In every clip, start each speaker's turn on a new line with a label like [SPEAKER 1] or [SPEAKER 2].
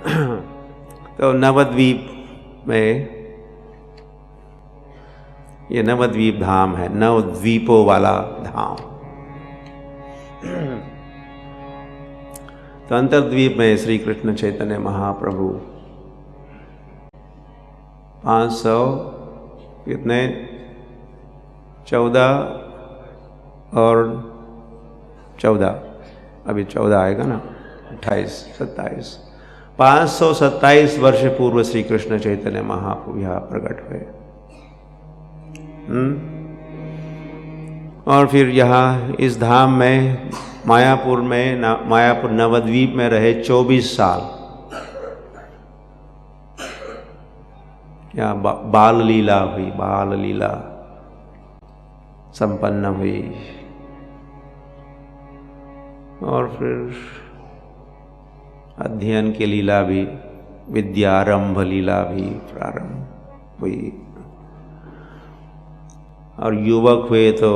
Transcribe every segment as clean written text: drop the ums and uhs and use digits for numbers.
[SPEAKER 1] तो नवद्वीप में, ये नवद्वीप धाम है, नवद्वीपों वाला धाम। तो अंतर्द्वीप में श्री कृष्ण चैतन्य महाप्रभु 500 कितने 14 और 14, अभी 14 आएगा ना, 28 27 527 वर्ष पूर्व श्री कृष्ण चैतन्य महाप्रभु यहाँ प्रकट हुए। और फिर यहाँ इस धाम में मायापुर नवद्वीप में रहे 24 साल। क्या बाल लीला हुई, बाल लीला संपन्न हुई। और फिर अध्ययन की लीला भी, विद्यारंभ लीला भी प्रारंभ हुई। और युवक हुए तो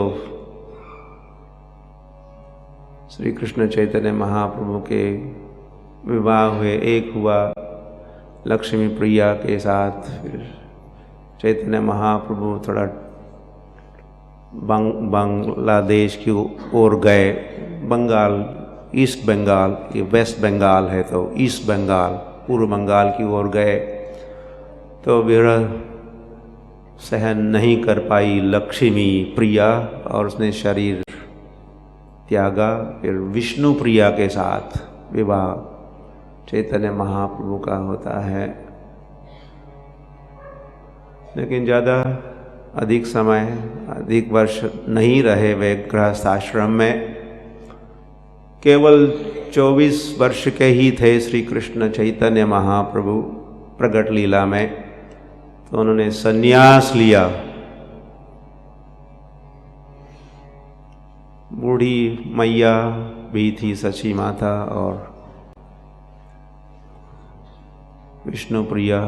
[SPEAKER 1] श्री कृष्ण चैतन्य महाप्रभु के विवाह हुए। एक हुआ लक्ष्मी प्रिया के साथ, फिर चैतन्य महाप्रभु थोड़ा बांग्लादेश की ओर गए। बंगाल, ईस्ट बंगाल, ये वेस्ट बंगाल है तो ईस्ट बंगाल, पूर्व बंगाल की ओर गए। तो विरह सहन नहीं कर पाई लक्ष्मी प्रिया और उसने शरीर त्यागा। फिर विष्णु प्रिया के साथ विवाह चैतन्य महाप्रभु का होता है। लेकिन ज़्यादा अधिक समय, अधिक वर्ष नहीं रहे वे गृहस्थ आश्रम में। केवल 24 वर्ष के ही थे श्री कृष्ण चैतन्य महाप्रभु प्रगट लीला में। तो उन्होंने संन्यास लिया। बूढ़ी मैया भी थी सची माता और विष्णु प्रिया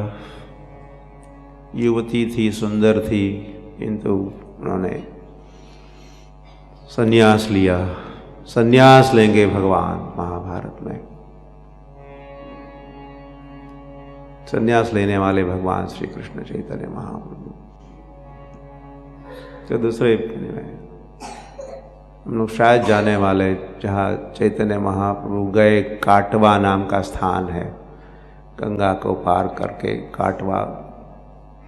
[SPEAKER 1] युवती थी, सुंदर थी, किंतु उन्होंने संन्यास लिया। संन्यास लेंगे भगवान महाभारत में। संन्यास लेने वाले भगवान श्री कृष्ण चैतन्य महाप्रभु। तो दूसरे में हम लोग शायद जाने वाले, जहाँ चैतन्य महाप्रभु गए, काटवा नाम का स्थान है, गंगा को पार करके काटवा,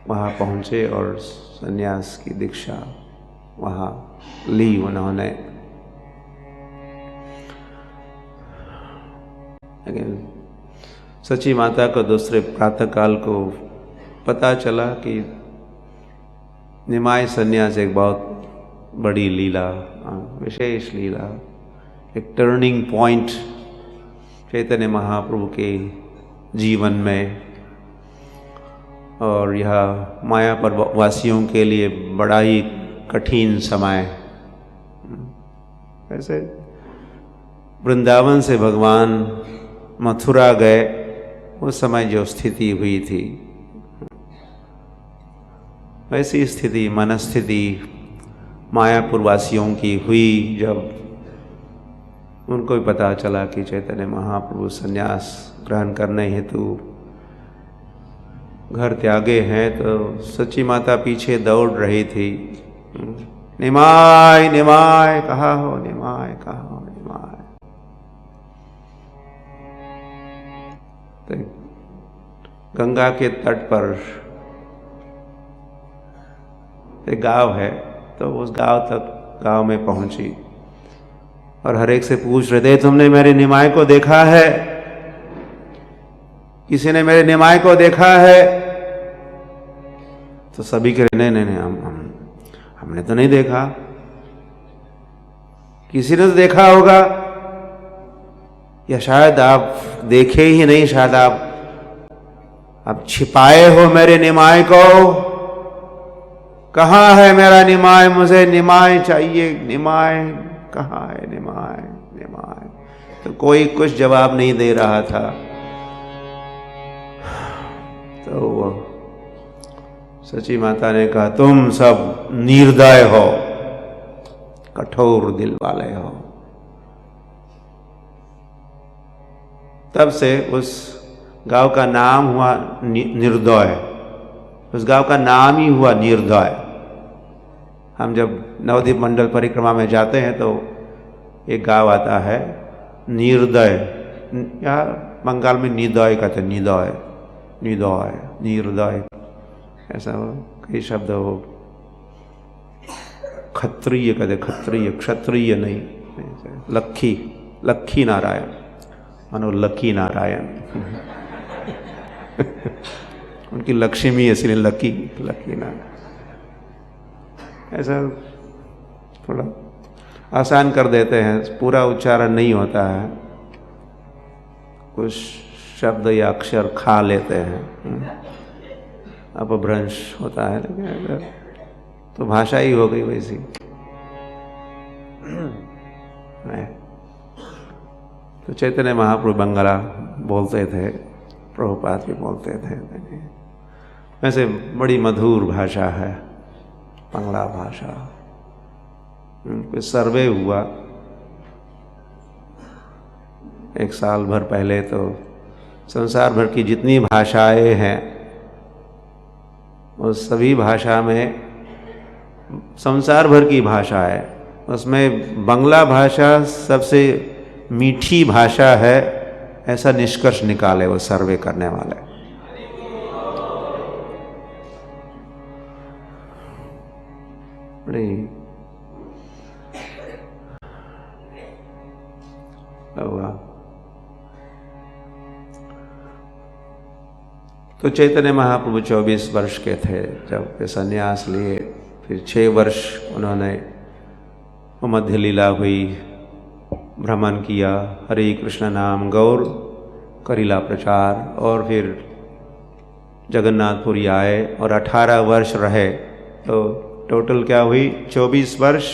[SPEAKER 1] वहाँ पहुँचे और संन्यास की दीक्षा वहाँ ली उन्होंने। लेकिन सची माता को दूसरे प्रातःकाल को पता चला कि निमाय संन्यास एक बहुत बड़ी लीला, विशेष लीला, एक टर्निंग पॉइंट चैतन्य महाप्रभु के जीवन में। और यह मायापुर वासियों के लिए बड़ा ही कठिन समय। वैसे वृंदावन से भगवान मथुरा गए, उस समय जो स्थिति हुई थी, वैसी स्थिति, मनस्थिति मायापुर वासियों की हुई जब उनको भी पता चला कि चैतन्य महाप्रभु संन्यास ग्रहण करने हेतु घर त्यागे हैं। तो सची माता पीछे दौड़ रही थी, निमाय निमाय कहाँ हो, निमाय कहाँ हो, निमाय। तो गंगा के तट पर एक गांव है, तो उस गांव में पहुंची और हर एक से पूछ रहे थे, तुमने मेरे निमाय को देखा है? किसी ने मेरे निमाय को देखा है? तो सभी कह रहे नहीं, हमने तो नहीं देखा। किसी ने तो देखा होगा, या शायद आप देखे ही नहीं, शायद आप छिपाए हो मेरे निमाय को। कहाँ है मेरा निमाय? मुझे निमाय चाहिए, निमाय कहाँ है, निमाय निमाय। तो कोई कुछ जवाब नहीं दे रहा था। तो वो सची माता ने कहा, तुम सब निर्दय हो, कठोर दिल वाले हो। तब से उस गांव का नाम हुआ निर्दय, उस गांव का नाम ही हुआ निर्दय। हम जब नवद्वीप मंडल परिक्रमा में जाते हैं तो एक गांव आता है निर्दय, या बंगाल में निदय कहते हैं, निदय निदय निर्दय, ऐसा कई शब्द हो। क्षत्रिय कहते, क्षत्रिय क्षत्रिय नहीं, लक्खी लक्खी नारायण, मानो लकी नारायण उनकी लक्ष्मी इसलिए लकी लकी नारायण। ऐसा थोड़ा आसान कर देते हैं, पूरा उच्चारण नहीं होता है, कुछ शब्द या अक्षर खा लेते हैं, अपभ्रंश होता है, लेकिन तो भाषा ही हो गई वैसी। तो चैतन्य महाप्रभु बंगला बोलते थे, प्रभुपाद भी बोलते थे। वैसे बड़ी मधुर भाषा है बंगला भाषा। कोई सर्वे हुआ एक साल भर पहले, तो संसार भर की जितनी भाषाएं हैं उस सभी भाषा में, संसार भर की भाषा है उसमें बंगला भाषा सबसे मीठी भाषा है, ऐसा निष्कर्ष निकाले वो सर्वे करने वाले। बड़ी तो चैतन्य महाप्रभु 24 वर्ष के थे जब वे संन्यास लिए। फिर 6 वर्ष उन्होंने मध्य लीला हुई, भ्रमण किया, हरे कृष्ण नाम गौर करीला प्रचार, और फिर जगन्नाथपुरी आए और 18 वर्ष रहे। तो टोटल क्या हुई? 24 वर्ष,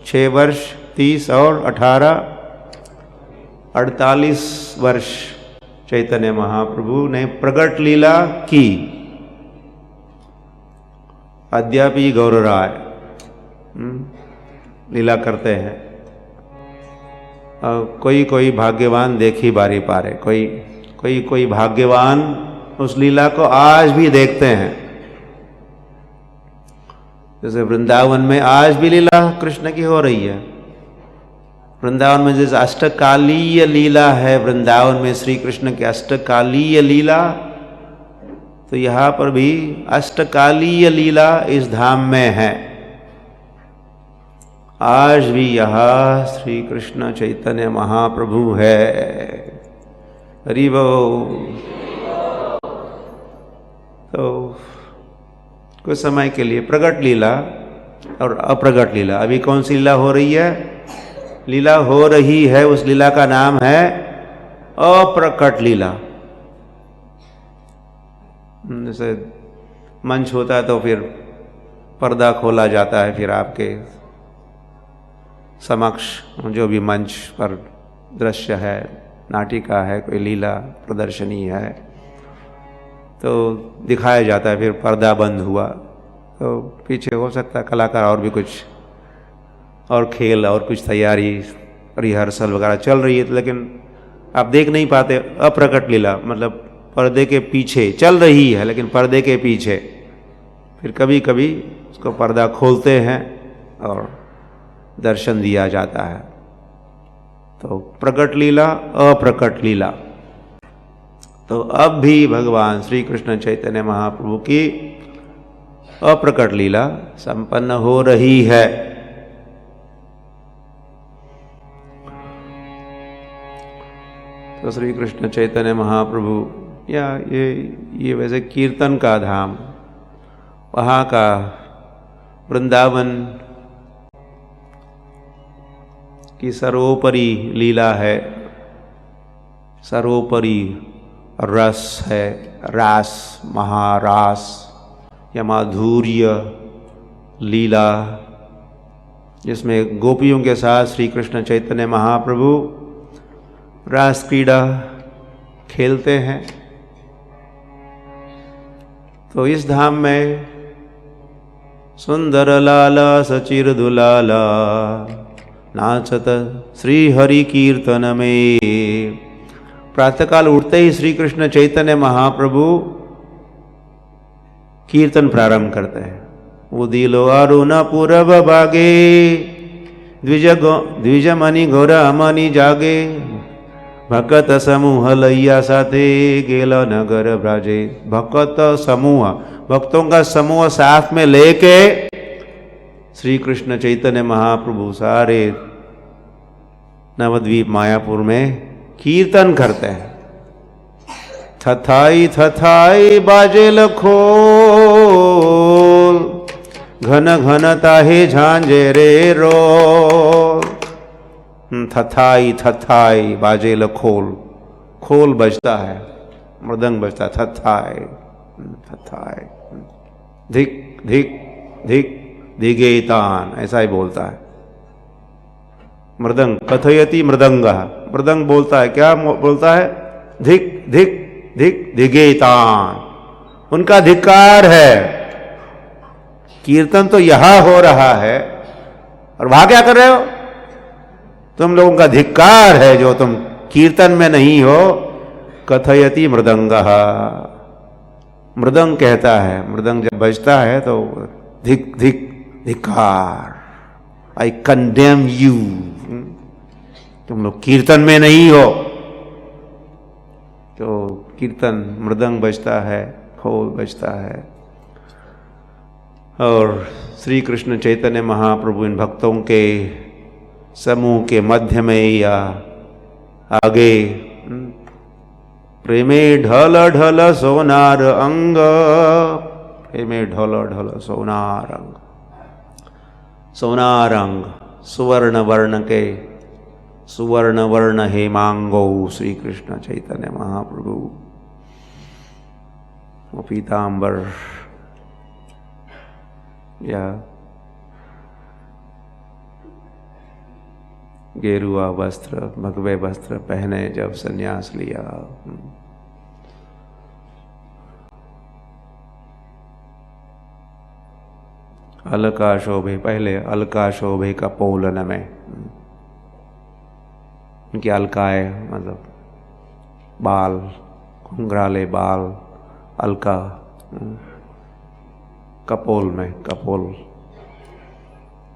[SPEAKER 1] 6 वर्ष, 30 और 18, 48 वर्ष चैतन्य महाप्रभु ने प्रगट लीला की। अद्यापि गौर राय लीला करते हैं। कोई कोई भाग्यवान देखी बारी पारे, कोई भाग्यवान उस लीला को आज भी देखते हैं। जैसे वृंदावन में आज भी लीला कृष्ण की हो रही है। वृंदावन में जैसे अष्टकालीय लीला है, वृंदावन में श्री कृष्ण की अष्टकालीय लीला, तो यहाँ पर भी अष्टकालीय लीला इस धाम में है। आज भी यहाँ श्री कृष्ण चैतन्य महाप्रभु है। हरि बोल। तो कुछ समय के लिए प्रगट लीला और अप्रगट लीला, अभी कौन सी लीला हो रही है? लीला हो रही है, उस लीला का नाम है अप्रकट लीला। जैसे मंच होता है तो फिर पर्दा खोला जाता है, फिर आपके समक्ष जो भी मंच पर दृश्य है, नाटिका है, कोई लीला प्रदर्शनी है, तो दिखाया जाता है। फिर पर्दा बंद हुआ तो पीछे हो सकता है कलाकार और भी कुछ और खेल और कुछ तैयारी रिहर्सल वगैरह चल रही है, लेकिन आप देख नहीं पाते। अप्रकट लीला मतलब पर्दे के पीछे चल रही है, लेकिन पर्दे के पीछे। फिर कभी कभी उसको पर्दा खोलते हैं और दर्शन दिया जाता है। तो प्रकट लीला, अप्रकट लीला। तो अब भी भगवान श्री कृष्ण चैतन्य महाप्रभु की अप्रकट लीला संपन्न हो रही है। तो श्री कृष्ण चैतन्य महाप्रभु, या ये वैसे कीर्तन का धाम, वहाँ का वृंदावन की सर्वोपरि लीला है, सर्वोपरि रस है, रास, महारास या माधुर्य लीला, जिसमें गोपियों के साथ श्री कृष्ण चैतन्य महाप्रभु रास क्रीड़ा खेलते हैं। तो इस धाम में सुंदर लाला सचिर दुलाला नाचत श्री हरि कीर्तन में, प्रातःकाल उठते ही श्री कृष्ण चैतन्य महाप्रभु कीर्तन प्रारंभ करते हैं। उदिलो अरुण पूरब भागे द्विजमणि घोर अमनि जागे भक्त समूह लैया साथे गेलो नगर ब्राजे। भक्त समूह, भक्तों का समूह साथ में लेके श्री कृष्ण चैतन्य महाप्रभु सारे नवद्वीप मायापुर में कीर्तन करते हैं। थथाई थथाई बाजे लखोल घन घन ताहे झांझे रे रो। थथाई थथाई बाजे लखोल, खोल बजता है, मृदंग बजता, थथाई थथाई। धिक धिक धिक धिगेतान, ऐसा ही बोलता है मृदंग। कथयति मृदंग, मृदंग बोलता है, क्या बोलता है? धिक धिक धिक धिगेतान, उनका धिक्कार है। कीर्तन तो यहां हो रहा है और वहां क्या कर रहे हो? तुम लोगों का धिक्कार है जो तुम कीर्तन में नहीं हो। कथयति मृदंग, मृदंग कहता है, मृदंग जब बजता है तो धिक धिक धिक्कार, आई कंडेम यू, तुम लोग कीर्तन में नहीं हो। तो कीर्तन मृदंग बजता है, खोल बजता है और श्री कृष्ण चैतन्य महाप्रभु इन भक्तों के समूह के मध्य में या आगे प्रेमे ढल ढल सोनार अंग, प्रेमे ढल ढल सोनार अंग, सोनार अंग, सुवर्ण वर्ण के, सुवर्ण वर्ण हेमांगो श्री कृष्ण चैतन्य महाप्रभु। वो पीतांबर या गेरुआ वस्त्र, भगवे वस्त्र पहने जब संन्यास लिया। अलका शोभे, पहले अलका शोभे का पोलन में, उनकी अलकाए मतलब बाल, घुंघराले बाल, अलका कपोल में, कपोल।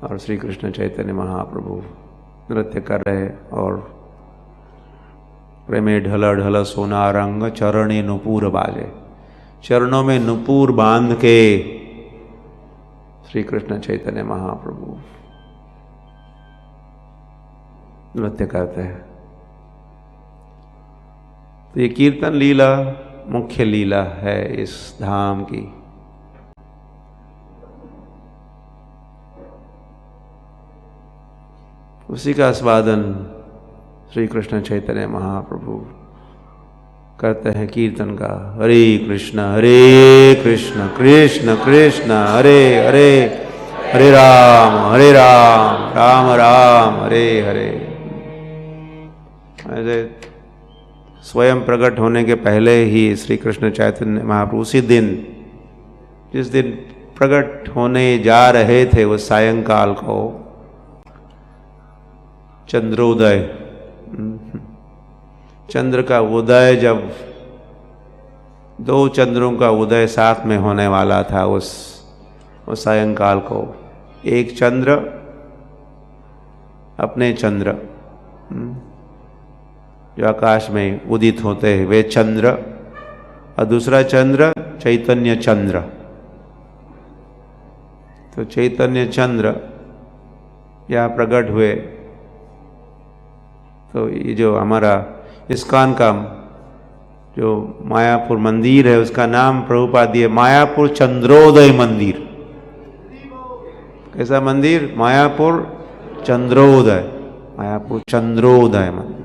[SPEAKER 1] और श्री कृष्ण चैतन्य महाप्रभु नृत्य कर रहे और प्रेमे ढल ढल सोना रंग चरणे नुपुर बाजे, चरणों में नुपुर बांध के श्री कृष्ण चैतन्य महाप्रभु नृत्य करते हैं। तो ये कीर्तन लीला मुख्य लीला है इस धाम की। उसी का आस्वादन श्री कृष्ण चैतन्य महाप्रभु करते हैं कीर्तन का। हरे कृष्ण कृष्ण कृष्ण हरे हरे, हरे राम राम राम हरे हरे। ऐसे स्वयं प्रकट होने के पहले ही श्री कृष्ण चैतन्य महाप्रभु उसी दिन, जिस दिन प्रकट होने जा रहे थे उस सायंकाल को, चंद्रोदय, चंद्र का उदय, जब दो चंद्रों का उदय साथ में होने वाला था उस सायंकाल को, एक चंद्र अपने चंद्र जो आकाश में उदित होते हैं वे चंद्र, और दूसरा चंद्र चैतन्य चंद्र। तो चैतन्य चंद्र यहाँ प्रकट हुए। तो ये जो हमारा इस्कॉन का जो मायापुर मंदिर है उसका नाम प्रभुपाद दिए मायापुर चंद्रोदय मंदिर। कैसा मंदिर? मायापुर चंद्रोदय, मायापुर चंद्रोदय मंदिर।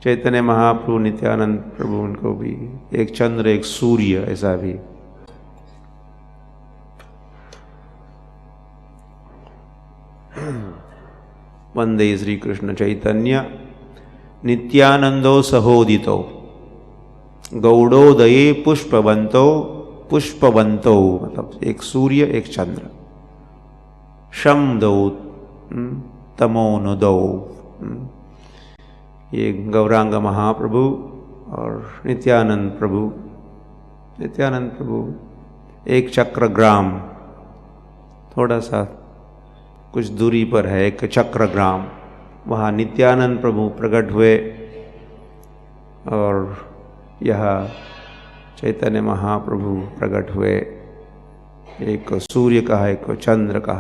[SPEAKER 1] चैतन्य महाप्रभु नित्यानंद प्रभु उनको भी एक चंद्र एक सूर्य ऐसा भी। वंदे श्री कृष्ण चैतन्य नित्यानंदो सहोदितो गौड़ोदये पुष्पवंतो, पुष्पवंतो मतलब एक सूर्य एक चंद्र। शम दो तमोनुदौ। ये गौरांग महाप्रभु और नित्यानंद प्रभु एक चक्र ग्राम, थोड़ा सा कुछ दूरी पर है एक चक्र ग्राम, वहाँ नित्यानंद प्रभु प्रकट हुए और यह चैतन्य महाप्रभु प्रकट हुए। एक सूर्य का है, एक चंद्र का।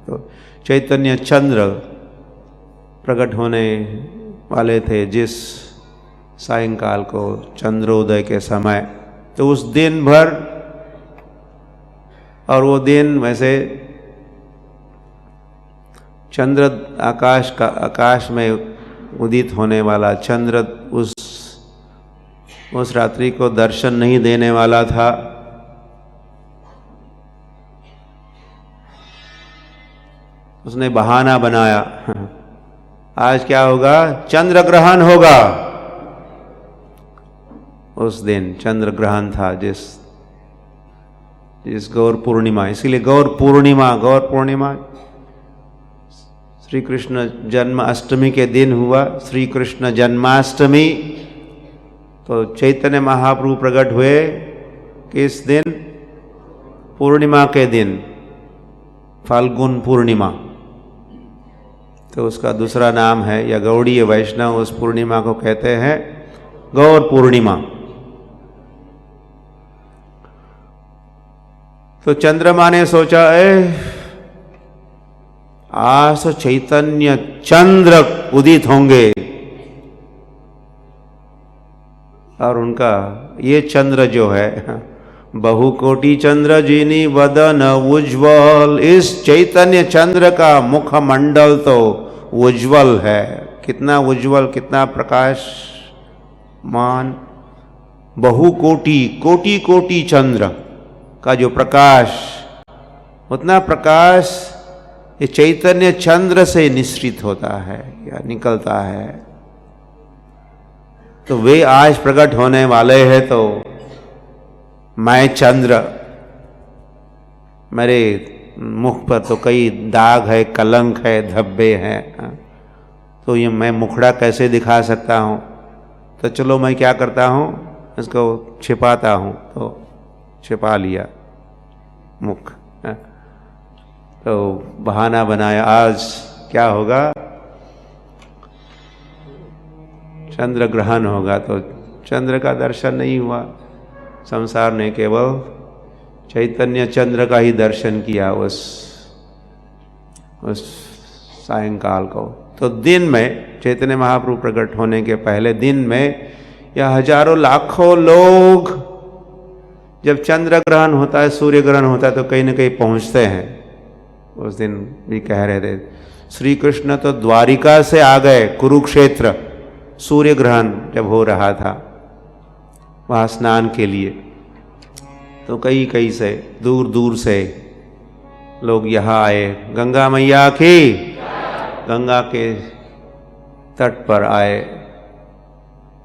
[SPEAKER 1] तो चैतन्य चंद्र प्रकट होने वाले थे जिस सायंकाल को, चंद्रोदय के समय। तो उस दिन भर, और वो दिन वैसे चंद्र आकाश में उदित होने वाला चंद्र उस रात्रि को दर्शन नहीं देने वाला था। उसने बहाना बनाया, आज क्या होगा, चंद्र ग्रहण होगा। उस दिन चंद्र ग्रहण था जिस गौर पूर्णिमा, इसीलिए गौर पूर्णिमा श्री कृष्ण जन्माष्टमी के दिन हुआ। श्री कृष्ण जन्माष्टमी, तो चैतन्य महाप्रभु प्रकट हुए किस दिन, पूर्णिमा के दिन, फाल्गुन पूर्णिमा। तो उसका दूसरा नाम है, या गौड़ीय वैष्णव उस पूर्णिमा को कहते हैं गौर पूर्णिमा। तो चंद्रमा ने सोचा, आज तो चैतन्य चंद्र उदित होंगे, और उनका ये चंद्र जो है, बहुकोटि चंद्र जिनी वदन उज्ज्वल, इस चैतन्य चंद्र का मुखमंडल तो उज्ज्वल है। कितना उज्ज्वल, कितना प्रकाशमान, कोटि चंद्र का जो प्रकाश, उतना प्रकाश ये चैतन्य चंद्र से निश्रित होता है या निकलता है। तो वे आज प्रकट होने वाले हैं। तो मैं चंद्र, मेरे मुख पर तो कई दाग है, कलंक है, धब्बे हैं, तो ये मैं मुखड़ा कैसे दिखा सकता हूँ। तो चलो मैं क्या करता हूँ, इसको छिपाता हूँ। तो छिपा लिया मुख। तो बहाना बनाया, आज क्या होगा, चंद्र ग्रहण होगा। तो चंद्र का दर्शन नहीं हुआ। संसार ने केवल चैतन्य चंद्र का ही दर्शन किया उस सायंकाल को। तो दिन में, चैतन्य महाप्रभु प्रकट होने के पहले दिन में, या हजारों लाखों लोग जब चंद्र ग्रहण होता है, सूर्य ग्रहण होता है, तो कहीं न कहीं पहुंचते हैं। उस दिन भी कह रहे थे, श्री कृष्ण तो द्वारिका से आ गए कुरुक्षेत्र, सूर्य ग्रहण जब हो रहा था वहाँ स्नान के लिए। तो कई से, दूर से लोग यहाँ आए। गंगा मैया की, गंगा के तट पर आए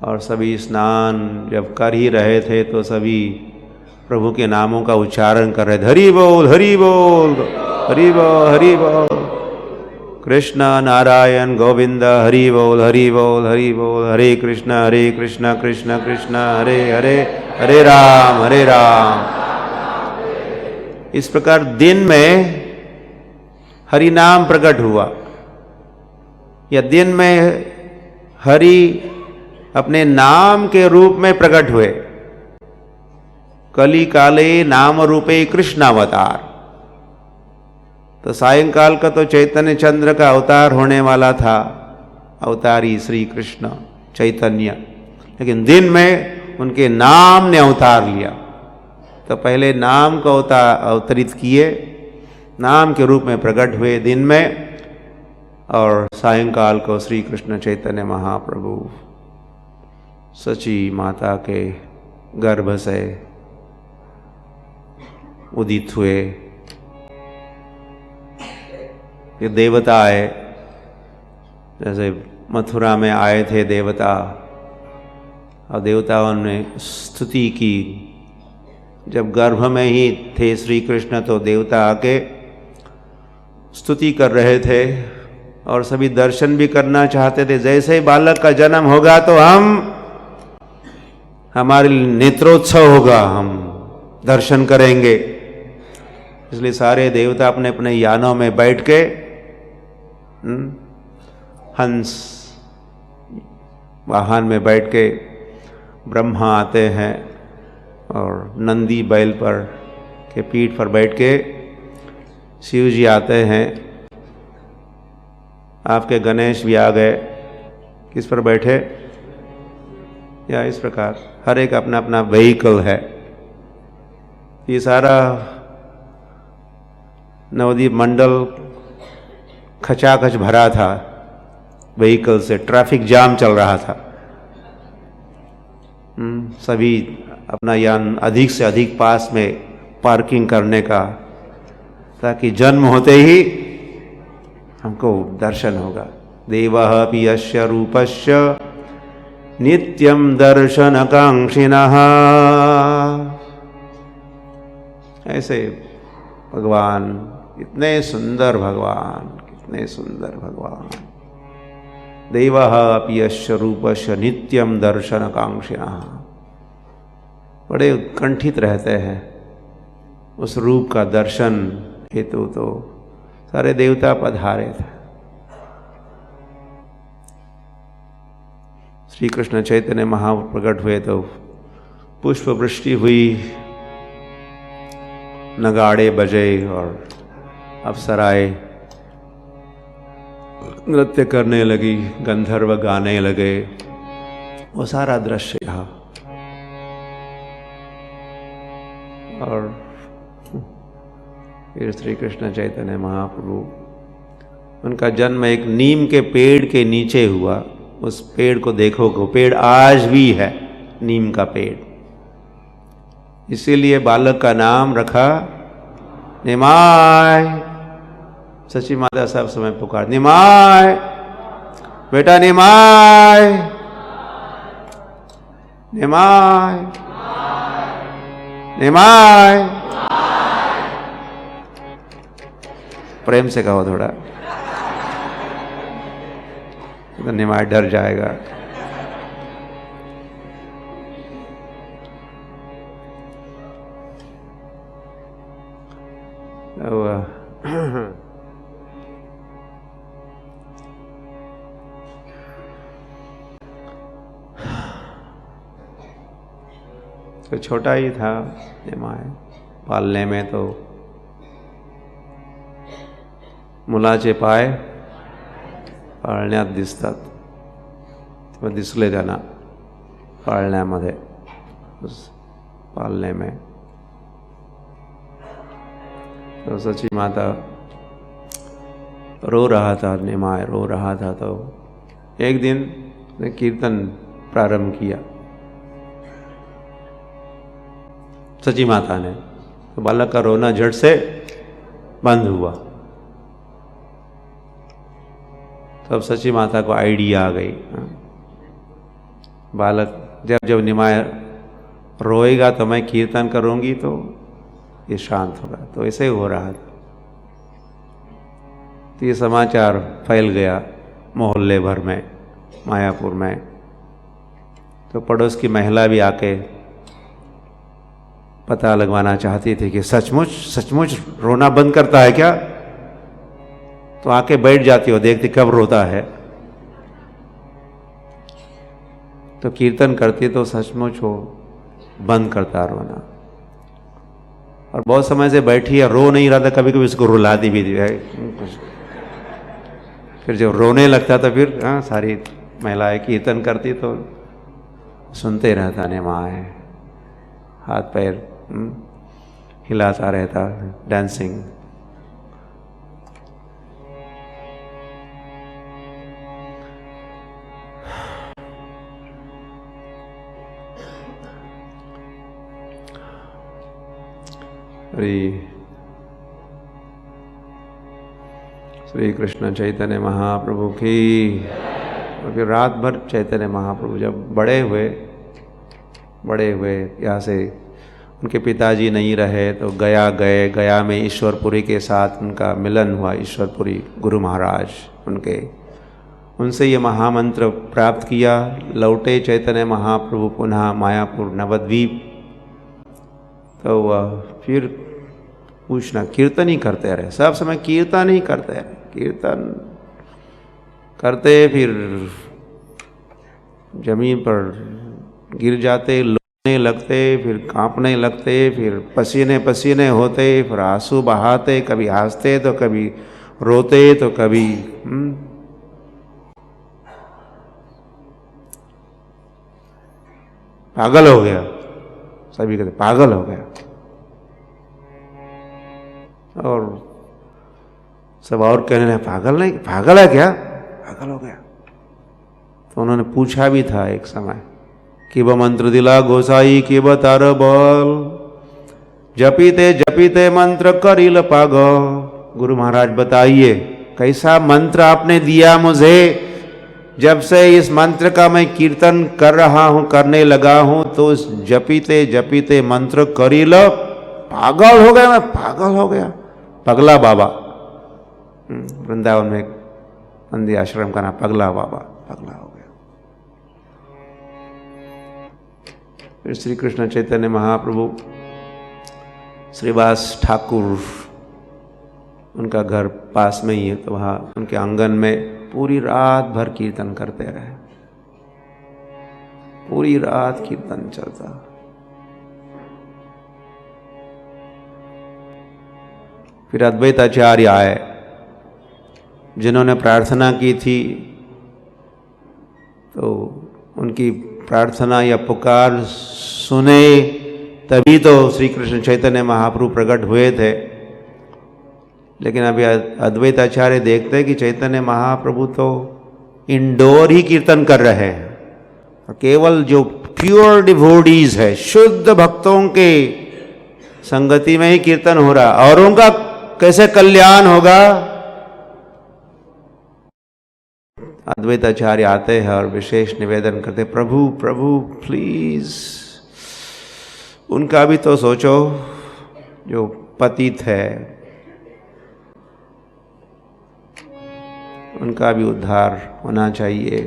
[SPEAKER 1] और सभी स्नान जब कर ही रहे थे तो सभी प्रभु के नामों का उच्चारण कर रहे थे। हरि बोल, हरि बोल, हरि बोल, हरि बोल, कृष्ण नारायण गोविंद, हरि बोल, हरि बोल, हरि बोल, हरे कृष्ण कृष्ण कृष्ण हरे हरे, हरे राम हरे राम। इस प्रकार दिन में हरि नाम प्रकट हुआ, या दिन में हरि अपने नाम के रूप में प्रकट हुए। कली काले नाम रूपे कृष्णावतार। तो सायंकाल का तो चैतन्य चंद्र का अवतार होने वाला था, अवतारी श्री कृष्ण चैतन्य, लेकिन दिन में उनके नाम ने अवतार लिया। तो पहले नाम को अवतरित किए, नाम के रूप में प्रकट हुए दिन में, और सायंकाल को श्री कृष्ण चैतन्य महाप्रभु सची माता के गर्भ से उदित हुए। ये देवता आए, जैसे मथुरा में आए थे देवता, और देवताओं ने स्तुति की। जब गर्भ में ही थे श्री कृष्ण तो देवता आके स्तुति कर रहे थे, और सभी दर्शन भी करना चाहते थे। जैसे ही बालक का जन्म होगा तो हमारे नेत्रोत्सव होगा, हम दर्शन करेंगे। इसलिए सारे देवता अपने अपने यानों में बैठ के हंस वाहन में बैठ के, ब्रह्मा आते हैं और नंदी बैल पर के पीठ पर बैठ के शिव जी आते हैं। आपके गणेश भी आ गए, किस पर बैठे? या इस प्रकार हर एक अपना अपना व्हीकल है। ये सारा नवद्वीप मंडल खचाखच भरा था व्हीकल से, ट्रैफिक जाम चल रहा था। सभी अपना यान अधिक से अधिक पास में पार्किंग करने का, ताकि जन्म होते ही हमको दर्शन होगा। देवः अपि यस्य रूपस्य नित्यं दर्शनकांक्षिणः। ऐसे भगवान, इतने सुंदर भगवान, कितने सुंदर भगवान। देवः अपि यस्य रूपस्य नित्यं दर्शनकांक्षिणः। बड़े उत्कंठित रहते हैं उस रूप का दर्शन हेतु। तो सारे देवता पधारे थे। श्री कृष्ण चैतन्य महाप्रभु प्रकट हुए तो पुष्प वृष्टि हुई, नगाड़े बजे और अप्सराएं नृत्य करने लगी, गंधर्व गाने लगे। वो सारा दृश्य यहाँ। और फिर श्री कृष्ण चैतन्य महाप्रभु, उनका जन्म एक नीम के पेड़ के नीचे हुआ। उस पेड़ को देखो, को पेड़ आज भी है, नीम का पेड़। इसीलिए बालक का नाम रखा निमाय। सची माता सब समय पुकार, निमाय बेटा, निमाय निमाय निमाय। प्रेम से कहो थोड़ा, तो निमाय डर जाएगा। तो छोटा ही था निमाय, पालने में तो मुलाचे पाय पाळण्यात दिसतात, किंवा दिसले त्यांना पाळण्यामध्ये, पालने में। तो सची माता रो रहा था, निमाय रो रहा था। तो एक दिन ने कीर्तन प्रारंभ किया सची माता ने। तो बालक का रोना झट से बंद हुआ। तब सची माता को आइडिया आ गई, बालक जब जब निमाय रोएगा तो मैं कीर्तन करूंगी तो ये शांत होगा। तो ऐसे ही हो रहा था। तो ये समाचार फैल गया मोहल्ले भर में, मायापुर में। तो पड़ोस की महिला भी आके पता लगवाना चाहती थी कि सचमुच रोना बंद करता है क्या। तो आके बैठ जाती हो, देखती कब रोता है। तो कीर्तन करती तो सचमुच वो बंद करता रोना। और बहुत समय से बैठी है, रो नहीं रहा था, कभी कभी उसको रुलाती भी थी। फिर जब रोने लगता था फिर सारी महिलाएं कीर्तन करती तो सुनते रहता निमाय, हाथ पैर हिलाता रहता, डांसिंग। श्री कृष्ण चैतन्य महाप्रभु की। और फिर रात भर चैतन्य महाप्रभु जब बड़े हुए यहाँ से उनके पिताजी नहीं रहे तो गया गए, गया में ईश्वरपुरी के साथ उनका मिलन हुआ। ईश्वरपुरी गुरु महाराज उनसे ये महामंत्र प्राप्त किया। लौटे चैतन्य महाप्रभु पुनः मायापुर नवद्वीप, तो वह फिर पूछना, कीर्तन ही करते रहे, सब समय कीर्तन ही करते रहे, कीर्तन करते, फिर जमीन पर गिर जाते, लोने लगते, फिर कांपने लगते, फिर पसीने पसीने होते, फिर आंसू बहाते, कभी हंसते तो कभी रोते तो कभी पागल हो गया। सभी कहते पागल हो गया, और सब और कहने लगे पागल नहीं, पागल है क्या, पागल हो गया। तो उन्होंने पूछा भी था एक समय कि वह मंत्र दिला गोसाई कि वह तार बोल, जपीते जपीते मंत्र करिल पागल। गुरु महाराज बताइए कैसा मंत्र आपने दिया मुझे, जब से इस मंत्र का मैं कीर्तन कर रहा हूं, करने लगा हूं, तो इस जपीते जपीते मंत्र करिल पागल हो गया, मैं पागल हो गया। पगला बाबा, वृंदावन में एक मंदिर आश्रम का नाम पगला बाबा, पगला हो गया। फिर श्री कृष्ण चैतन्य महाप्रभु श्रीवास ठाकुर, उनका घर पास में ही है, तो वहाँ उनके आंगन में पूरी रात भर कीर्तन करते रहे, पूरी रात कीर्तन चलता। फिर अद्वैत आचार्य आए, जिन्होंने प्रार्थना की थी, तो उनकी प्रार्थना या पुकार सुने तभी तो श्री कृष्ण चैतन्य महाप्रभु प्रकट हुए थे। लेकिन अभी अद्वैत आचार्य देखते हैं कि चैतन्य महाप्रभु तो इंडोर ही कीर्तन कर रहे हैं, और केवल जो प्योर डिवोटीज है, शुद्ध भक्तों के संगति में ही कीर्तन हो रहा, औरों का कैसे कल्याण होगा। अद्वैत आचार्य आते हैं और विशेष निवेदन करते, प्रभु प्रभु प्लीज, उनका भी तो सोचो, जो पतित है उनका भी उद्धार होना चाहिए।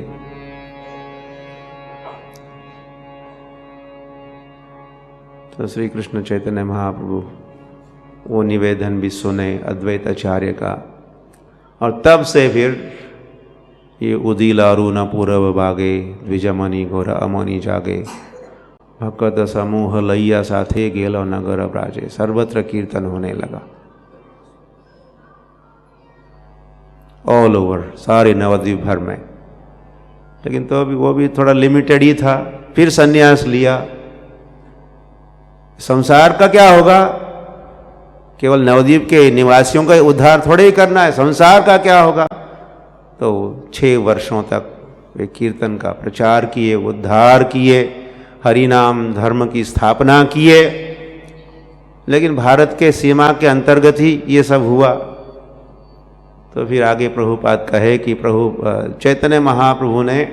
[SPEAKER 1] तो श्री कृष्ण चैतन्य महाप्रभु वो निवेदन भी सुने अद्वैत आचार्य का, और तब से फिर ये उदिला अरुण पूरब बागे, द्विजमणि घोर अमनि जागे, भक्त समूह लैया साथे गेलो नगर ब्राजे, सर्वत्र कीर्तन होने लगा, ऑल ओवर, सारे नवद्वीप भर में। लेकिन तो अभी वो भी थोड़ा लिमिटेड ही था। फिर संन्यास लिया। संसार का क्या होगा, केवल नवद्वीप के निवासियों का उद्धार थोड़े ही करना है, संसार का क्या होगा। तो 6 वर्षों तक वे कीर्तन का प्रचार किए, उद्धार किए, हरिनाम धर्म की स्थापना किए। लेकिन भारत के सीमा के अंतर्गत ही ये सब हुआ। तो फिर आगे प्रभुपाद कहे कि प्रभु चैतन्य महाप्रभु ने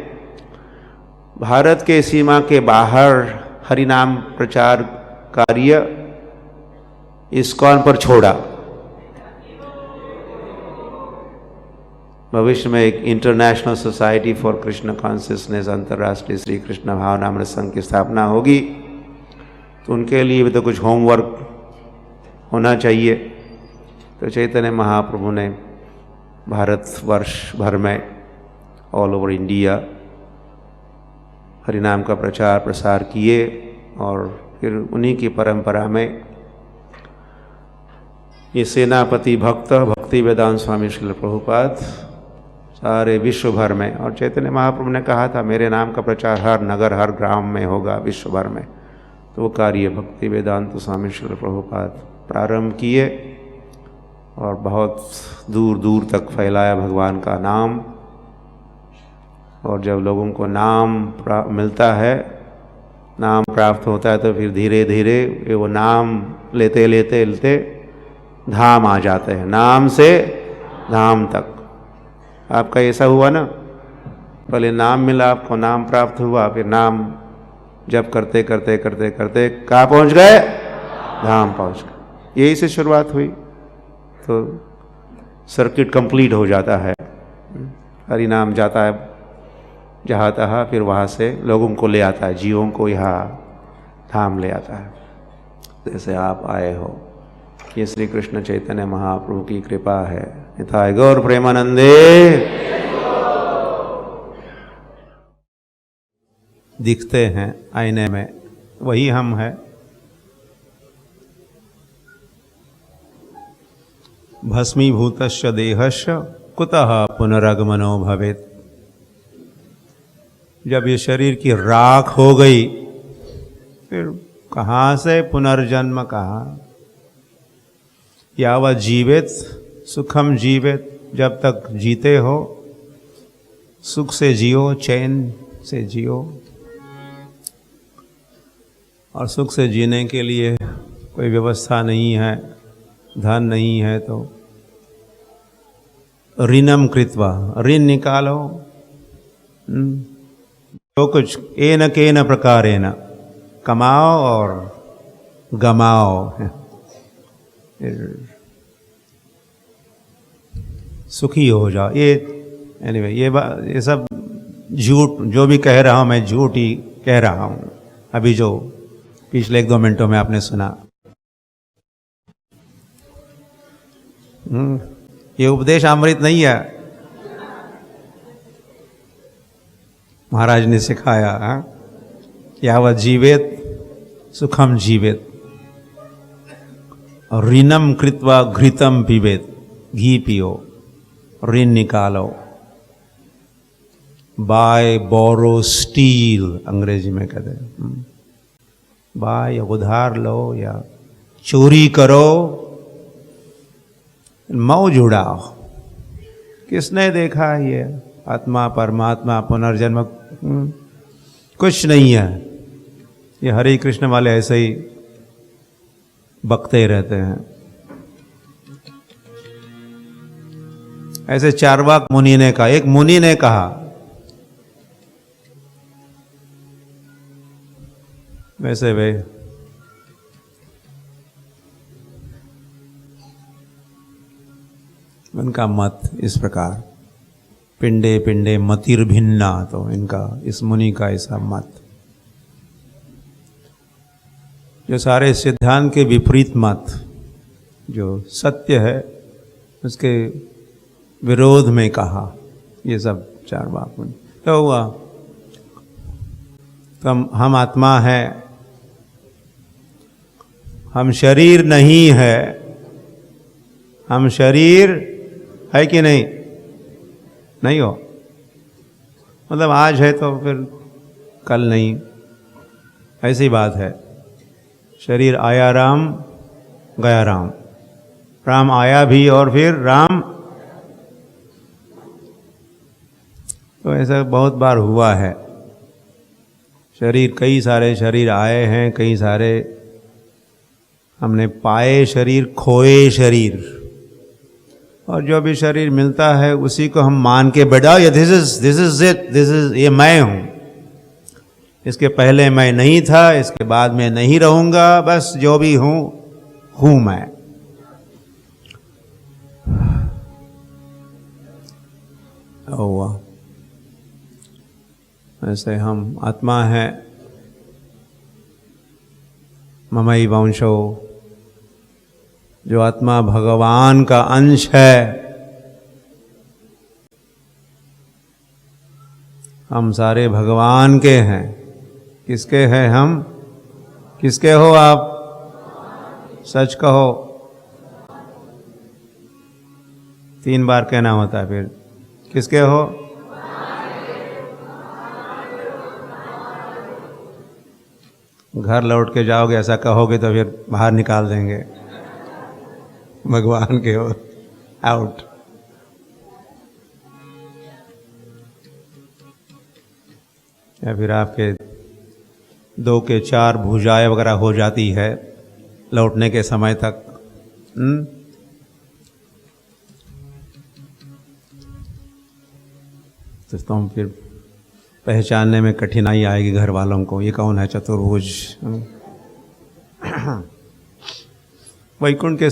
[SPEAKER 1] भारत के सीमा के बाहर हरिनाम प्रचार कार्य इस्कॉन पर छोड़ा। भविष्य में एक international society for Krishna consciousness, अंतर्राष्ट्रीय श्री कृष्ण भावनामृत संघ की स्थापना होगी, तो उनके लिए भी तो कुछ होमवर्क होना चाहिए। तो चैतन्य महाप्रभु ने भारतवर्ष भर में, ऑल ओवर इंडिया, हरिनाम का प्रचार प्रसार किए। और फिर उन्हीं की परंपरा में ये सेनापति भक्त भक्ति वेदांत स्वामी श्रील प्रभुपाद सारे विश्व भर में, और चैतन्य महाप्रभु ने कहा था मेरे नाम का प्रचार हर नगर हर ग्राम में होगा, विश्व भर में। तो वो कार्य भक्ति वेदांत स्वामी श्रील प्रभुपाद प्रारंभ किए और बहुत दूर दूर तक फैलाया भगवान का नाम। और जब लोगों को नाम मिलता है, नाम प्राप्त होता है, तो फिर धीरे धीरे वो नाम लेते लेते लेते धाम आ जाते हैं, नाम से धाम तक। आपका ऐसा हुआ ना, पहले नाम मिला आपको, नाम प्राप्त हुआ, फिर नाम जब करते करते करते करते कहाँ पहुँच गए, धाम पहुँच गए। यही से शुरुआत हुई तो सर्किट कंप्लीट हो जाता है। हरि नाम जाता है जहाँ तहाँ, फिर वहाँ से लोगों को ले आता है, जीवों को यहाँ धाम ले आता है। जैसे आप आए हो, ये श्री कृष्ण चैतन्य महाप्रभु की कृपा है। निताय गौर प्रेमानंदे। दिखते हैं आईने में, वही हम हैं। भस्मीभूतस्य देहस्य कुतः पुनरागमनो भवेत्। जब ये शरीर की राख हो गई, फिर कहाँ से पुनर्जन्म, कहाँ। यावत् जीवेत सुखम जीवेत, जब तक जीते हो सुख से जियो, चैन से जियो। और सुख से जीने के लिए कोई व्यवस्था नहीं है, धन नहीं है, तो ऋणम कृत्वा, ऋण निकालो। जो कुछ एन केन प्रकारेण कमाओ और गमाओ, सुखी हो जाओ। ये एनीवे, ये सब झूठ, जो भी कह रहा हूँ मैं झूठ ही कह रहा हूँ। अभी जो पिछले 1-2 मिनटों में आपने सुना, ये उपदेश अमृत नहीं है, महाराज ने सिखाया। यावत् जीवेत सुखम जीवेत, ऋणम कृत्वा घृतम पिबेत, घी पियो, ऋण निकालो। बाय बोरो स्टील, अंग्रेजी में कहते हैं। बाय, या उधार लो या चोरी करो, मौज उड़ाओ। किसने देखा है ये आत्मा, परमात्मा, पुनर्जन्म? कुछ नहीं है। ये हरे कृष्ण वाले ऐसे ही बकते रहते हैं। ऐसे चार्वाक मुनि ने कहा, एक मुनि ने कहा, वैसे वे उनका मत इस प्रकार, पिंडे पिंडे मतिर्भिन्ना, तो इनका, इस मुनि का ऐसा मत, जो सारे सिद्धांत के विपरीत मत, जो सत्य है उसके विरोध में कहा। ये सब चार्वाक मुनि। तो हुआ, तो हम आत्मा है, हम शरीर नहीं है। हम शरीर है कि नहीं? नहीं हो, मतलब आज है तो फिर कल नहीं, ऐसी बात है। शरीर आया राम, गया राम। राम आया भी और फिर राम, तो ऐसा बहुत बार हुआ है। शरीर, कई सारे शरीर आए हैं, कई सारे हमने पाए शरीर, खोए शरीर। और जो भी शरीर मिलता है उसी को हम मान के बैठा, ये दिस इज इट, ये मैं हूँ। इसके पहले मैं नहीं था, इसके बाद मैं नहीं रहूँगा, बस जो भी हूँ मैं। हुआ ऐसे हम आत्मा है। ममई वंशो, जो आत्मा भगवान का अंश है। हम सारे भगवान के हैं। किसके हैं हम? किसके हो आप? सच कहो। 3 बार कहना होता है। फिर किसके हो? घर लौट के जाओगे ऐसा कहोगे तो फिर बाहर निकाल देंगे। भगवान के हो, आउट। या फिर आपके 2 के 4 भुजाएं वगैरह हो जाती है लौटने के समय तक। तो तुम फिर पहचानने में कठिनाई आएगी घर वालों को, ये कौन है चतुर्भुज। वैकुंठ के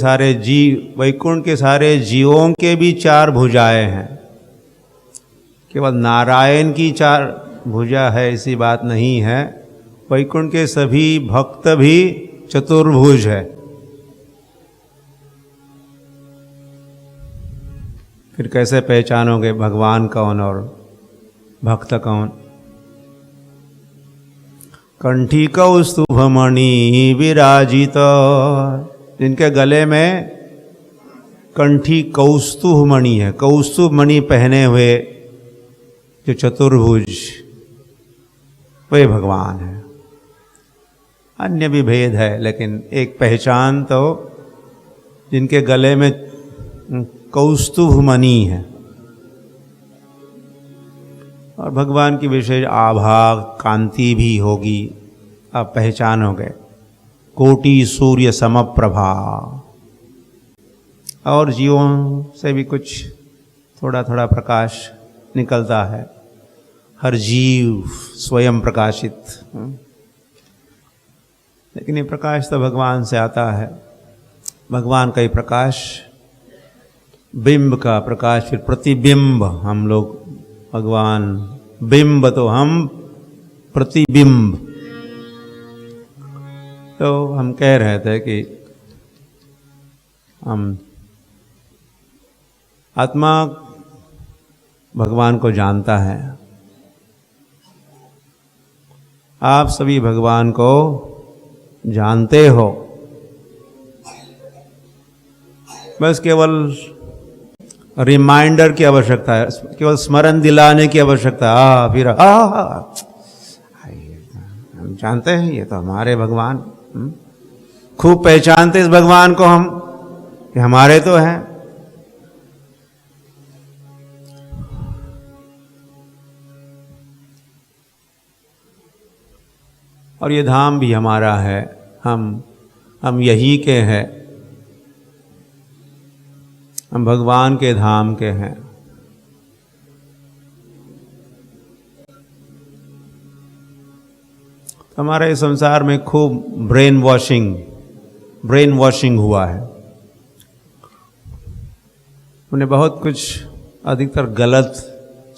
[SPEAKER 1] सारे जीवों के भी 4 भुजाएं हैं। केवल नारायण की 4 भुजा है ऐसी बात नहीं है, वैकुंठ के सभी भक्त भी चतुर्भुज है। फिर कैसे पहचानोगे भगवान कौन और भक्त कौन? कंठी कौस्तुभमणि विराजित, जिनके गले में कंठी कौस्तुभमणि है, कौस्तुभमणि पहने हुए जो चतुर्भुज, वे भगवान है। अन्य भी भेद है, लेकिन एक पहचान तो जिनके गले में कौस्तुभमणि है। और भगवान की विशेष आभा कांति भी होगी, आप पहचानोगे। कोटि सूर्य समप्रभा। और जीवों से भी कुछ थोड़ा थोड़ा प्रकाश निकलता है, हर जीव स्वयं प्रकाशित। लेकिन ये प्रकाश तो भगवान से आता है। भगवान का ही प्रकाश, बिंब का प्रकाश, फिर प्रतिबिंब। हम लोग भगवान बिंब तो हम प्रतिबिंब। तो हम कह रहे थे कि हम आत्मा भगवान को जानता है। आप सभी भगवान को जानते हो, बस केवल रिमाइंडर की आवश्यकता है, केवल स्मरण दिलाने की आवश्यकता है। फिर हम जानते हैं ये तो हमारे भगवान, खूब पहचानते इस भगवान को हम कि हमारे तो हैं। और ये धाम भी हमारा है, हम यही के हैं, हम भगवान के धाम के हैं। हमारे इस संसार में खूब ब्रेन वॉशिंग हुआ है। उन्हें बहुत कुछ अधिकतर गलत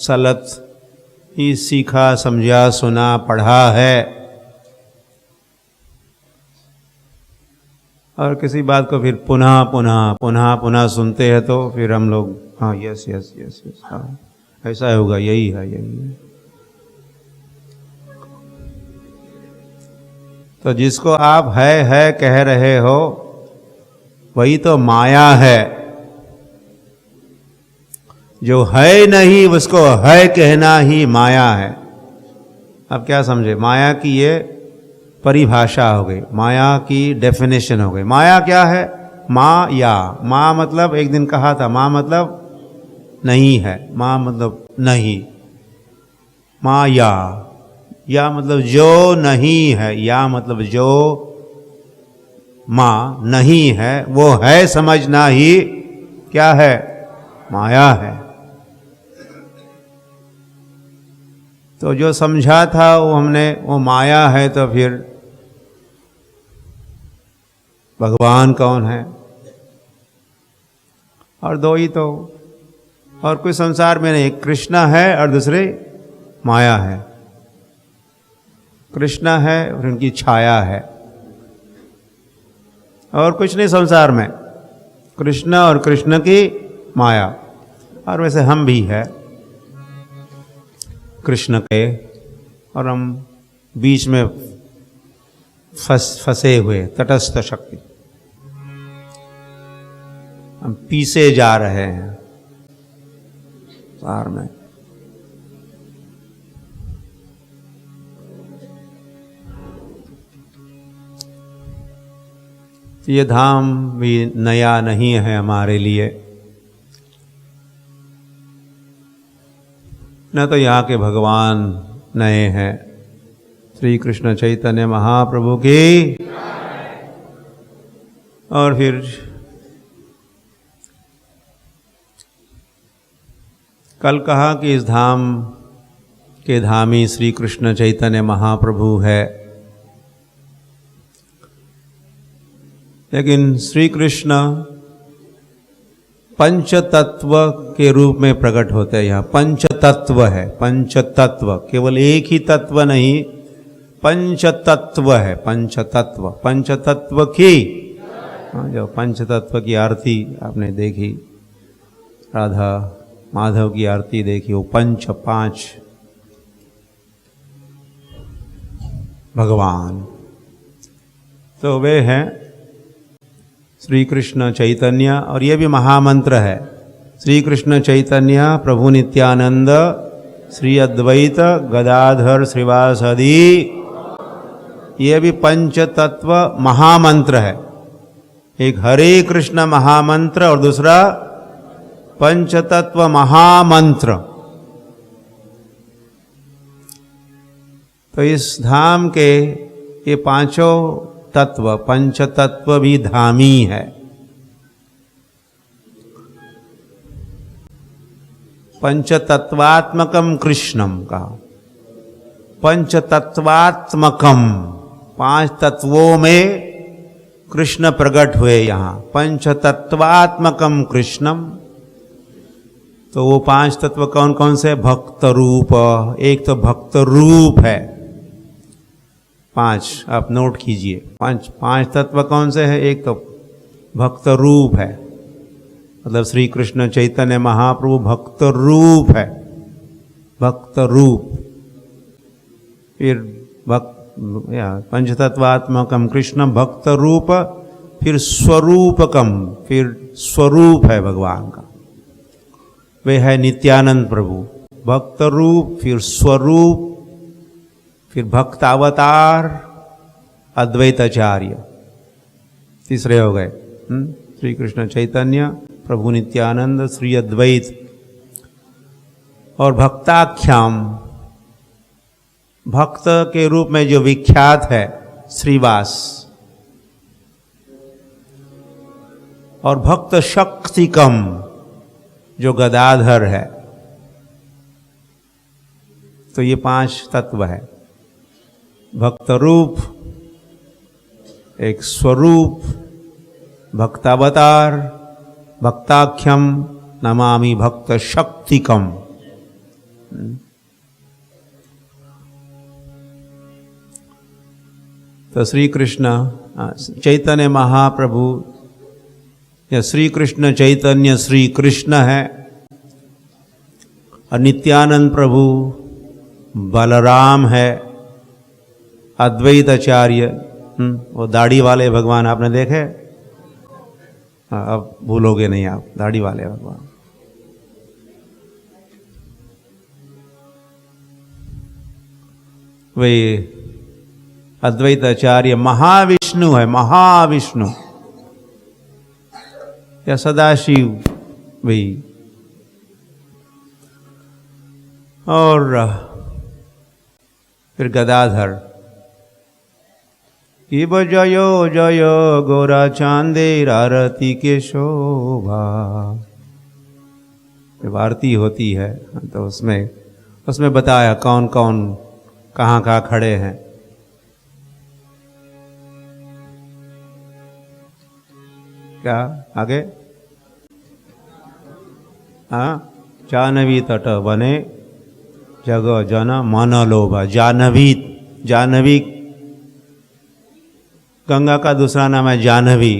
[SPEAKER 1] सलत ही सीखा, समझा, सुना, पढ़ा है। और किसी बात को फिर पुनः सुनते हैं तो फिर हम लोग हाँ यस, हाँ ऐसा होगा, यही है। तो जिसको आप है कह रहे हो, वही तो माया है। जो है नहीं उसको है कहना ही माया है। अब क्या समझे? माया की ये परिभाषा हो गई, माया की डेफिनेशन हो गई। माया क्या है? माया, माँ मतलब एक दिन कहा था, माँ मतलब नहीं है, माँ मतलब नहीं। माया, या मतलब जो नहीं है, या मतलब जो माँ नहीं है, वो है समझना ही क्या है? माया है। तो जो समझा था वो हमने, वो माया है। तो फिर भगवान कौन है? और दो ही तो, और कोई संसार में नहीं। कृष्णा है और दूसरे माया है। कृष्णा है और उनकी छाया है, और कुछ नहीं संसार में। कृष्ण और कृष्ण की माया। और वैसे हम भी है कृष्ण के, और हम बीच में फंसे हुए तटस्थ शक्ति, हम पीसे जा रहे हैं सार में। ये धाम भी नया नहीं है हमारे लिए, न तो यहाँ के भगवान नए हैं। श्री कृष्ण चैतन्य महाप्रभु की। और फिर कल कहा कि इस धाम के धामी श्री कृष्ण चैतन्य महाप्रभु है। लेकिन श्री कृष्ण पंच तत्व के रूप में प्रकट होते हैं। यहाँ पंच तत्व है, पंच तत्व, केवल एक ही तत्व नहीं, पंच तत्व है, पंच तत्व। पंच तत्व की जो पंच तत्व की आरती आपने देखी, राधा माधव की आरती देखी, वो पंच पांच भगवान, तो वे हैं श्री कृष्ण चैतन्य। और ये भी महामंत्र है, श्री कृष्ण चैतन्य प्रभु नित्यानंद श्री अद्वैत गदाधर श्रीवासदि, ये भी पंच तत्व महामंत्र है। एक हरे कृष्ण महामंत्र और दूसरा पंच तत्व महामंत्र। तो इस धाम के ये पांचों तत्व, पंच तत्व भी धामी है। पंचतत्वात्मकम कृष्णम कहा, पंचतत्वात्मकम, पांच तत्वों में कृष्ण प्रकट हुए यहाँ, पंचतत्वात्मकम कृष्णम। तो वो पांच तत्व कौन कौन से? भक्त रूप, एक तो भक्त रूप है, पांच आप नोट कीजिए, पांच तत्व कौन से है? एक तो भक्त रूप है, मतलब श्री कृष्ण चैतन्य महाप्रभु भक्त रूप है, भक्त रूप। फिर पंचतत्वात्मकम कृष्ण भक्त रूप, फिर स्वरूपकम, फिर स्वरूप है भगवान का, वे है नित्यानंद प्रभु। भक्त रूप, फिर स्वरूप, फिर भक्तावतार, अद्वैताचार्य, तीसरे हो गए। श्री कृष्ण चैतन्य प्रभु नित्यानंद श्री अद्वैत। और भक्ताख्याम, भक्त के रूप में जो विख्यात है श्रीवास। और भक्त शक्तिकम जो गदाधर है। तो ये पांच तत्व है, भक्त रूप, एक स्वरूप, भक्तावतार, भक्ताख्यम, नमामि भक्त शक्तिकम। तो श्री कृष्ण चैतन्य महाप्रभु या श्री कृष्ण चैतन्य श्री कृष्ण है, और नित्यानंद प्रभु बलराम है, अद्वैताचार्य वो दाढ़ी वाले भगवान आपने देखे? अब भूलोगे नहीं आप, दाढ़ी वाले भगवान। वे अद्वैताचार्य महाविष्णु है, महाविष्णु या सदाशिव वही। और फिर गदाधर कि जयो जयो गोरा चांदेर आरती के शोभा। जब आरती होती है तो उसमें बताया कौन कौन कहाँ कहाँ खड़े हैं। क्या आगे? हाँ, जानवी तट बने जग जन मन लोभा। जानवी गंगा का दूसरा नाम है जानवी,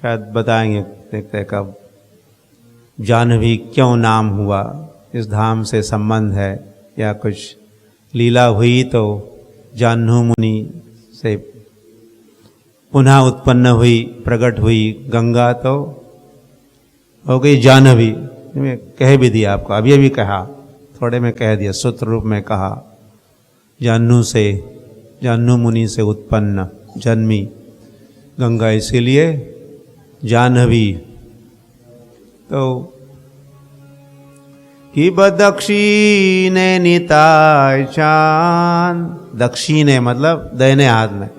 [SPEAKER 1] शायद बताएंगे, देखते हैं कब जानवी क्यों नाम हुआ, इस धाम से संबंध है या कुछ लीला हुई तो जाह्नू मुनि से पुनः उत्पन्न हुई, प्रकट हुई गंगा, तो हो गई जानवी। मैं कह भी दिया आपको, अभी अभी कहा, थोड़े में कह दिया, सूत्र रूप में कहा, जाह्नू मुनि से उत्पन्न जन्मी गंगा, इसीलिए जाह्नवी। तो कि दक्षिणे निताय चांद, दक्षिणे मतलब दाहिने हाथ में,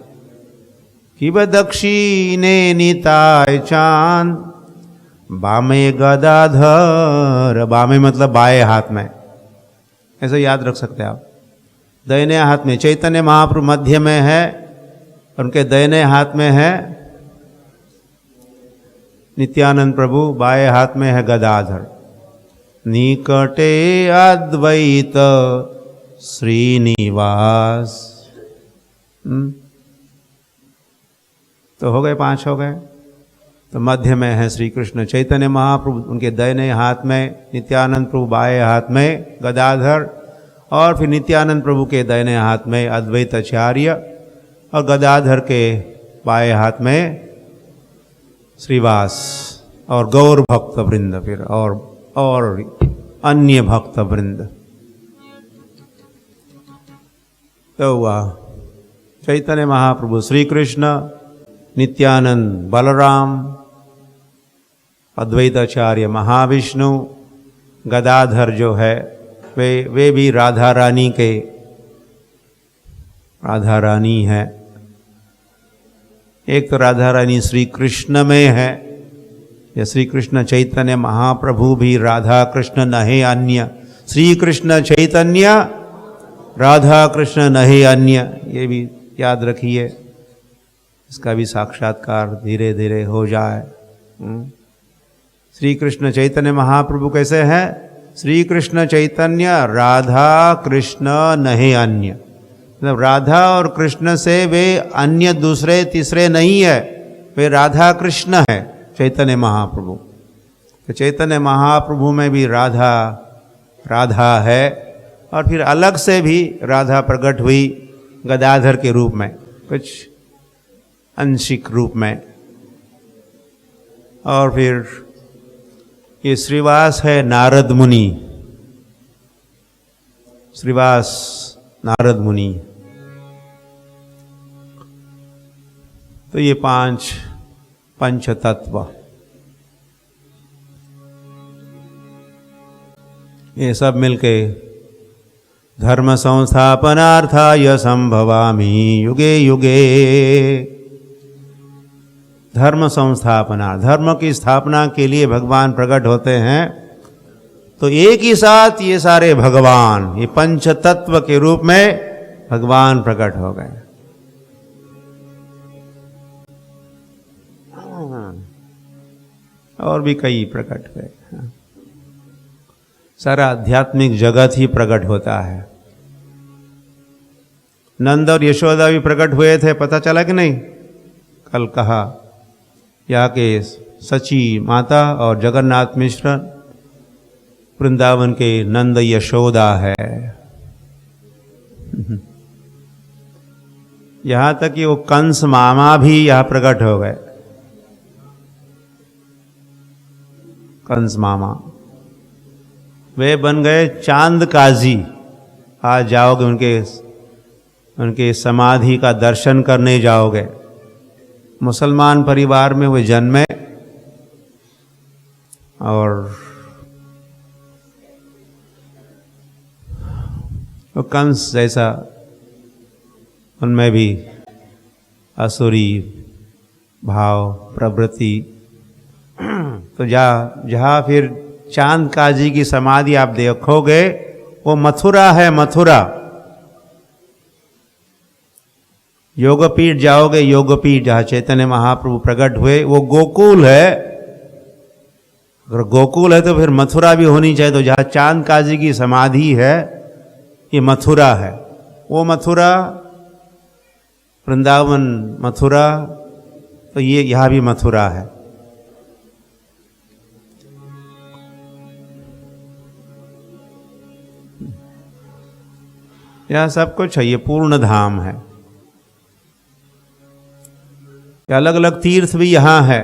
[SPEAKER 1] कि दक्षिणे निताय चांद, बामे गदाधर, बामे मतलब बाएं हाथ में, ऐसा याद रख सकते हैं आप। दाहिने हाथ में चैतन्य महाप्रभु मध्य में है, और उनके दाहिने हाथ में है नित्यानंद प्रभु, बाएं हाथ में है गदाधर। निकटे अद्वैत श्रीनिवास। तो हो गए, 5 हो गए। तो मध्य में है श्री कृष्ण चैतन्य महाप्रभु, उनके दाहिने हाथ में नित्यानंद प्रभु, बाएं हाथ में गदाधर, और फिर नित्यानंद प्रभु के दाहिने हाथ में अद्वैत आचार्य, और गदाधर के बाएं हाथ में श्रीवास, और गौर भक्त वृंद, फिर और अन्य भक्त वृंद। तो हुआ चैतन्य महाप्रभु श्री कृष्ण, नित्यानंद बलराम, अद्वैताचार्य महाविष्णु, गदाधर जो है वे भी राधा रानी है। एक तो राधा रानी श्री कृष्ण में है, या श्री कृष्ण चैतन्य महाप्रभु भी राधा कृष्ण नहे अन्य, श्री कृष्ण चैतन्य राधा कृष्ण नहे अन्य, ये भी याद रखिए, इसका भी साक्षात्कार धीरे धीरे हो जाए। श्री कृष्ण चैतन्य महाप्रभु कैसे हैं? श्री कृष्ण चैतन्य राधा कृष्ण नहे अन्य, मतलब राधा और कृष्ण से वे अन्य दूसरे तीसरे नहीं है, वे राधा कृष्ण है चैतन्य महाप्रभु। तो चैतन्य महाप्रभु में भी राधा है, और फिर अलग से भी राधा प्रकट हुई गदाधर के रूप में, कुछ अंशिक रूप में। और फिर ये श्रीवास है नारद मुनि, श्रीवास नारद मुनि। तो ये 5 पंच तत्व, ये सब मिलके धर्म संस्थापनार्थाय संभवामि युगे युगे। धर्म संस्थापना, धर्म की स्थापना के लिए भगवान प्रकट होते हैं। तो एक ही साथ ये सारे भगवान, ये पंच तत्व के रूप में भगवान प्रकट हो गए। और भी कई प्रकट हुए, सारा आध्यात्मिक जगत ही प्रकट होता है। नंद और यशोदा भी प्रकट हुए थे, पता चला कि नहीं? कल कहा, यहाँ के सची माता और जगन्नाथ मिश्र वृंदावन के नंद यशोदा है। यहाँ तक कि वो कंस मामा भी यहाँ प्रकट हो गए। कंस मामा वे बन गए चांद काजी। आज जाओगे उनके समाधि का दर्शन करने जाओगे। मुसलमान परिवार में वे जन्मे और वो कंस जैसा उनमें भी असुरी भाव प्रवृत्ति। तो जहाँ फिर चांद काजी की समाधि आप देखोगे वो मथुरा है, मथुरा। योगपीठ जाओगे, योगपीठ जहाँ चैतन्य महाप्रभु प्रकट हुए वो गोकुल है। अगर गोकुल है तो फिर मथुरा भी होनी चाहिए। तो जहाँ चांद काजी की समाधि है ये मथुरा है। वो मथुरा, वृंदावन मथुरा, तो ये यहाँ भी मथुरा है। यह सब कुछ है, ये पूर्ण धाम है। अलग अलग तीर्थ भी यहाँ है,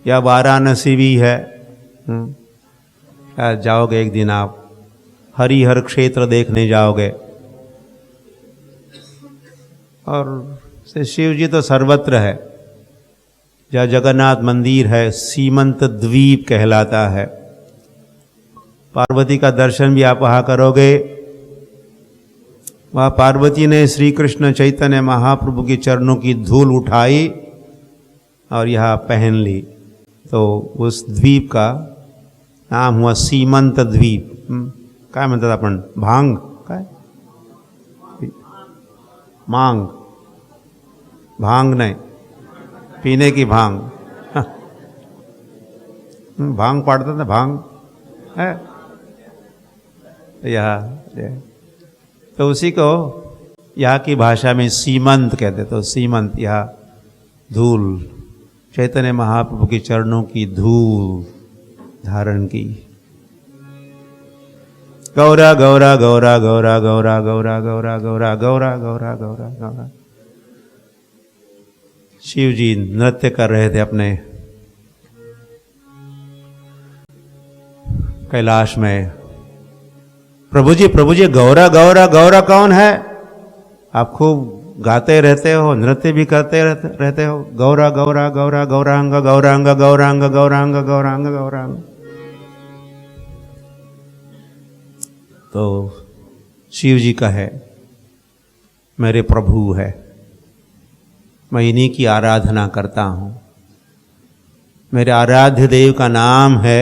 [SPEAKER 1] या वाराणसी भी है। जाओगे एक दिन आप, हरिहर क्षेत्र देखने जाओगे। और शिव जी तो सर्वत्र है। जहाँ जगन्नाथ मंदिर है सीमंत द्वीप कहलाता है। पार्वती का दर्शन भी आप वहाँ करोगे। वहाँ पार्वती ने श्री कृष्ण चैतन्य महाप्रभु के चरणों की धूल उठाई और यहाँ पहन ली। तो उस द्वीप का नाम हुआ सीमंत द्वीप। काय म्हणतात आपण? भांग काय? मांग, भांग नहीं, पीने की भांग। भांग पड़ता था, भांग है यहाँ। तो उसी को यहाँ की भाषा में सीमंत कहते। तो सीमंत, यहाँ धूल, चैतन्य महाप्रभु के चरणों की धूल धारण की। गौरा गौरा गौरा गौरा गौरा गौरा गौरा गौरा गौरा गौरा गौरा गौरा। शिव जी नृत्य कर रहे थे अपने कैलाश में। प्रभु जी गौरा गौरा गौरा कौन है? आप खूब गाते रहते हो, नृत्य भी करते रहते हो। गौरा गौरा गौरा गौरांग गौरांग गौरांग गौरांग गौरांग गौरांग। तो शिव जी का है, मेरे प्रभु है, मैं इन्हीं की आराधना करता हूँ। मेरे आराध्य देव का नाम है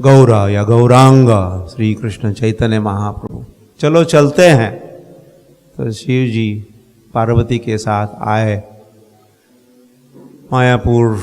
[SPEAKER 1] गौरा या गौरांग, श्री कृष्ण चैतन्य महाप्रभु। चलो चलते हैं। तो शिव जी पार्वती के साथ आए, मायापुर